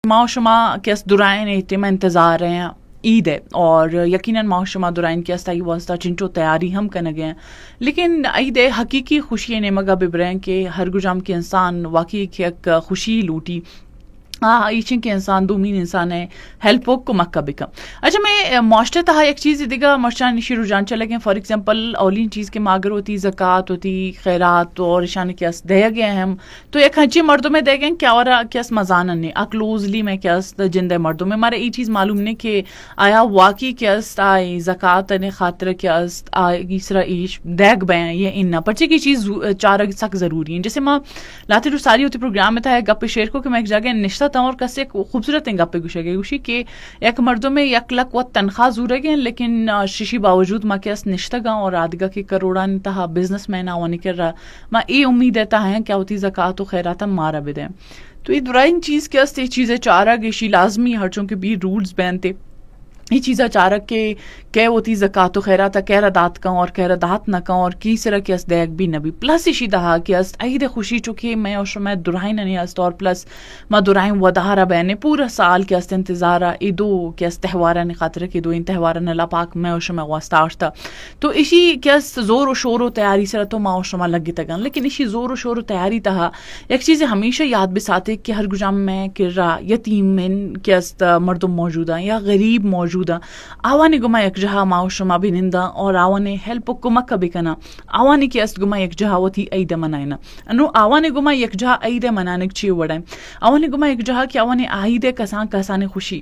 ما و شما کس دوران اهتمام انتظار ہیں عید ہے اور یقیناً ما و شما دوران کی استائی واسطہ چنچو تیاری ہم کن گئے لیکن عید حقیقی خوشی نے مگا ببریں کہ ہر گجام کے انسان واقعی کی ایک خوشی لوٹی ایچن کے انسان دومین انسان ہے ہیلپ کو مکہ بکم. اچھا میں معاشرے تہا ایک چیز دیگا مرچان نشی رجحان چلے گئے. فار ایگزامپل اولین چیز کے ماگر ہوتی زکوٰۃ ہوتی خیرات اور اشان کے اس دے گئے ہم تو ایک ہنچی مردوں میں دے گئے کیا اور کیس مزانن نے اکلوزلی میں کیس جندے مردوں میں مارے یہ چیز معلوم نہیں کہ آیا واقعی کیس آئی زکوٰۃ نے خاطر کیس اسرا ایش دیگ بیں یہ ان پرچے کی چیز چار سک ضروری ہیں. جیسے ماں لاتے رو ساری ہوتی پروگرام میں تھا گپ شیر کو کہ میں ایک جگہ نشتہ اور کس ایک خوبصورت گپے گوشے گئے گوشی کہ ایک مردوں میں یک لک و تنخواہ زورے گئے لیکن ششی باوجود ماں کے اس نشتہ گا اور آدگا کے کروڑا نتہا بزنس مین آوانی کر رہا ماں ای امید ہے تاہیں کیا ہوتی زکاة و خیراتا مارا بدیں. تو یہ درائن چیز کے اس چیزیں چارہ گیشی لازمی ہرچوں کے بھی رولز بینتے یہ چیزیں چارک کے کہ ہوتی زکاة و خیراتا کہہ دات کا اور کہہ دات نہ کا اور کی سرا کے اس دیکھ بھی نبی پلس اسی دہا کہ اس عید خوشی چکے میں اور میں درائن نہیں است اور پلس ما درائن ودہارا بینے پورا سال کے اس انتظارہ ایدو کے اس تہوارہ نے خاطر کہ دو ان تہوارہ اللہ پاک میں اور میں واسطہ آشتا تو اسی کے اس زور و شور و تیاری سرا تو ما اور لگی تگن. لیکن اسی زور و شور و تیاری تہا ایک چیز ہمیشہ یاد بساتے کہ ہر گجام میں کر رہا یتیم من کے اس مردم موجودہ یا غریب موجودہ آوانی گما یک جہاں ما شما بھی نندا اور آوانے ہیلپ کمک بھی کنا آوانی کی اس گما یک جہاں وتی عید منائنا انو آوانے گما یک جہاں عید منانے چی وڑائیں آوانے گما یک جہاں کہ آوانے عید کسان خوشی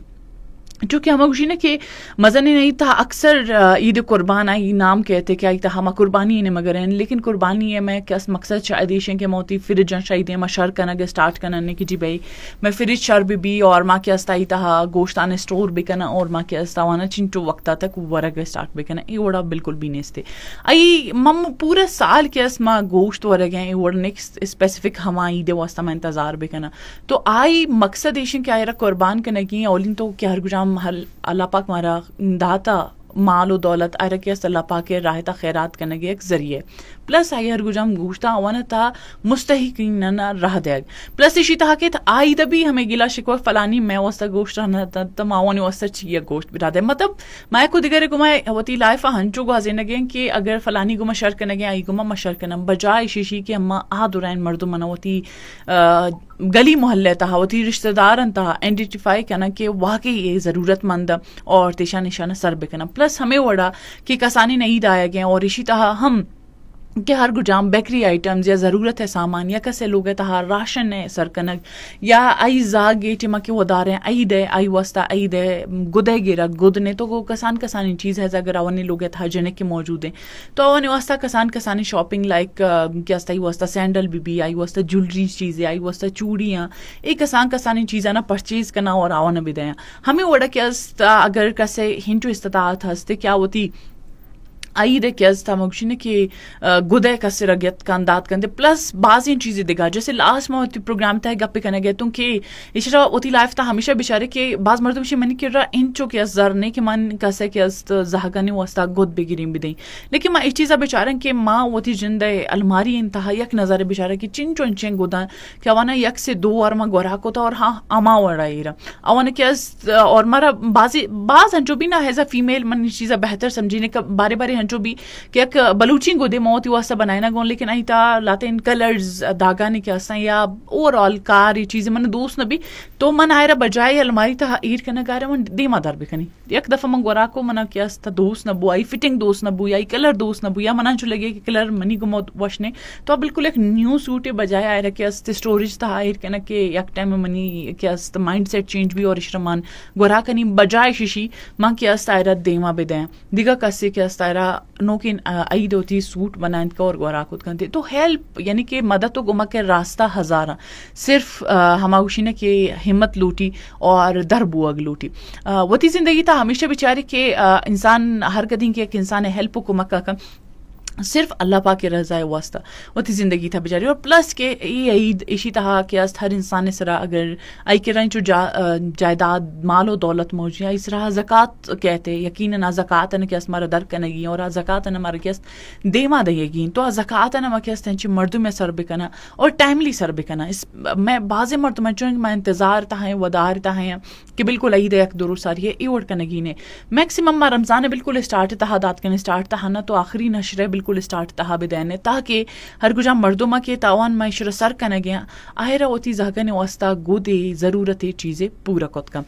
جو کہ ہمیں خوشی نے کہ مزہ نہیں تھا. اکثر عید قربان آئی نام کہتے کہ آئی تھا ہم قربانی نے مگر ہیں لیکن قربانی ہے میں کس مقصد شاید ہیں کہ موتی فرج شاید ہیں شر کرنا گے اسٹارٹ کرنا کہ جی بھائی میں فرج شر بھی اور ماں کے استائی تھا گوشتان اسٹور بھی کرنا اور ماں کے استاوانا چنٹو وقتا تک ورگ اسٹارٹ بھی کرنا یہ وڑا بالکل بھی نہیں تھے آئی مم پورے سال کے اس ماں گوشت ورگ ہیں یہ وڑ نیکسٹ اسپیسیفک ہما عید واسطہ میں انتظار بھی کرنا تو آئی مقصد ایشن کہ آئی رہا قربان کرنے کی اولین تو کہ ہر گجام اللہ پاک مارا داتا مال و دولت آئی رکھے اللہ پاک کے راہتا خیرات کرنے کے ایک ذریعے پلس آئی ہر گجام گوشتا آوانا تھا مستحقین رہ دے پلس اسی طرح کہ آئی دبی ہمیں گلا شکوہ فلانی میں واسطہ گوشت رہنا تھا تم آوانی واسطہ چیئے گوشت بتا دے مطلب میں کو دیگر گمائے ہوتی لائف ہنچو گو حضر نگیں کہ اگر فلانی گمہ شر کرنے گے آئی گمہ مشر کرنا بجائے شیشی کہ ہم دورین مردم منا ہوتی گلی محلے تھا ہوتی رشتہ دارن تھا آئیڈینٹیفائی کرنا کہ واقعی یہ ضرورت مند اور تیشہ نشانہ سر بکنا پلس ہمیں وڑا کہ کسانی نہیں آیا گئے اور اسی طرح ہم کہ ہر گجام بیکری آئٹمز یا ضرورت ہے سامان یا کسے لوگ ہے تہا راشن ہے سرکنک یا آئی زاگے ٹیما کے وہ دار ہیں عید ہے آئی واسطہ عید ہے گدے گیرا گد نے تو وہ کسان چیز ہے اگر آوانی لوگ ہے تھا جنے کے موجود ہیں تو آوانی واسطہ کسانی شاپنگ لائک کیا آئی واسطہ سینڈل بھی آئی واسطہ جولری چیزیں آئی واسطہ چوڑیاں ایک کسانی چیزیں نا پرچیز کرنا اور آوانا بھی دیں ہمیں وڑا کیا اگر کسے ہنچو استطاعت ہستے کیا ہوتی عید کیس تھا مگشی نے کہ گدے کا سرگیت کا انداز کرتے پلس بعض ان چیزیں دکھا جیسے لاسٹ میں ہوتی پروگرام تھا گپے کرنے گئے تو کہ اس طرح ہوتی لائف تھا ہمیشہ بیچارے کہ بعض مردوں سے منی کر رہا ان چو کے زر نے کہ من کسے کہ زہگانی واسطہ گد بگیریم بھی دیں لیکن میں اس چیزیں بیچارے کہ ماں ہوتی جندے الماری انتہا یک نظر بیچارے کہ چن چو انچیں گدا کہ اوانا یک سے دو اور ماں گورا کو تھا اور ہاں اما وڑائی رہا اوانا کہ اور مارا بعض ہنچو بھی نہ ایز اے فیمیل من چیزیں بہتر سمجھینے کا بارے بارے جو بھی کہ ایک بلوچی گودے موتی واسطہ بنائے نا گون لیکن آئی تا لاتے ان کلرز داگا نے کیا سا یا اوور آل کار یہ چیزیں من دوست نہ بھی تو من آئے رہا بجائے الماری تا ایر کرنا گا رہا من دیما دار بھی کنی یک دفعہ من گورا کو منا کیا ستا دوست نہ بو آئی فٹنگ دوست نہ بو یا کلر دوست نہ بو یا منا جو لگے کہ کلر منی کو موت وشنے تو بالکل ایک نیو سوٹ بجائے آئے رہا کہ استے اسٹوریج تا آئیر کرنا کہ یک ٹائم منی کیا ستا مائنڈ سیٹ چینج بھی اور اشرمان گورا کنی بجائے شیشی ماں کیا ستا آئے رہا دیما بھی دیں دیگا کسی کیا ستا آئے رہا نوکین عید ہوتی سوٹ بنائیں کا اور گورا خود کرتے تو ہیلپ یعنی کہ مدد تو گما کے راستہ ہزارہ صرف ہماوشی نے کہ ہمت لوٹی اور در بوگ لوٹی وتی زندگی تھا ہمیشہ بیچاری کہ انسان ہر قدیم کے ایک انسان ہیلپ کو مکہ کا صرف اللہ پاک کے رضائے واسطہ وہ تھی زندگی تھا بیچاری. اور پلس کہ یہ عید اشی تھا کہ اس ہر انسان سرا اگر آئی کے رنچ جائیداد مال و دولت موجی اس رہا زکوٰۃ کہتے یقیناً زکوٰۃ ان کے اس مارا در کنگی اور زکوٰۃ ان ہمارا کیس دیما دے گی تو زکوٰۃ ان کیس تنچ مردوں میں سر بکنا اور ٹائملی سر بکنا. اس میں بعض مردوں میں چون میں انتظار تھا ودار تھا کہ بالکل عید ایک درور ساری ہے ای اوڑ کنگی نے میکسیمم ما رمضان بالکل اسٹارٹ تھا دات کن اسٹارٹ تھا نا تو آخری نشرے بالکل اسٹارٹ تہا بدینے تاکہ ہر گجا مردما کے تاوان معاشرہ سر کن گیا آہرا ہوتی زہگن واسطہ گودے ضرورت چیزیں پورا کت کم.